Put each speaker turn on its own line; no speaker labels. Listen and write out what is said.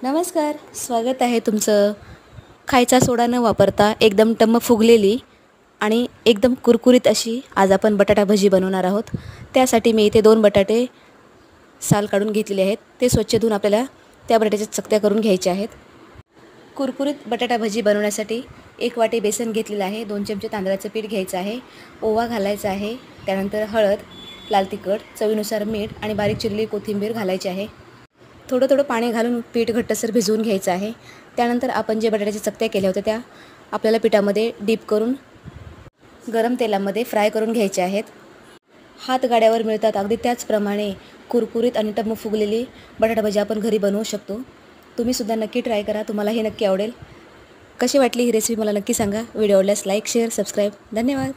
नमस्कार, स्वागत आहे तुमचं. खायचा सोडा न वापरता एकदम टम्म फुगलेली आणि एकदम कुरकुरीत अशी आज आपण बटाटा भजी बनवणार आहोत. त्यासाठी मी इथे 2 बटाटे साल काढून घेतलेले आहेत. ते स्वच्छ धुवून आपल्याला त्या बटाट्याच्या चकत्या करून घ्यायच्या आहेत. कुरकुरीत बटाटा भजी बनवण्यासाठी 1 वाटी बेसन घेतलेलं आहे. 2 चमचे तांदळाचं पीठ घ्यायचं आहे. ओवा घालायचा आहे. त्यानंतर हळद, लाल तिखट, चवीनुसार मीठ आणि बारीक चिरलेली कोथिंबीर घालायची आहे. थोडं थोडं पाणी घालून पीठ घट्टसर भिजवून घ्यायचं आहे. त्यानंतर आपण जे बटाट्याच्या चकत्या केल्या होत्या त्या आपल्याला पिठामध्ये डीप करून गरम तेलामध्ये फ्राय करून घ्यायच्या आहेत. हातगाड्यावर मिळतात अगदी त्याचप्रमाणे कुरकुरीत आणि टम्म फुगलेली बटाटा भजी आपण घरी बनवू शकतो. तुम्हीसुद्धा नक्की ट्राय करा, तुम्हाला हे नक्की आवडेल. कशी वाटली ही रेसिपी मला नक्की सांगा. व्हिडिओ आवडल्यास लाईक, शेअर, सबस्क्राईब. धन्यवाद.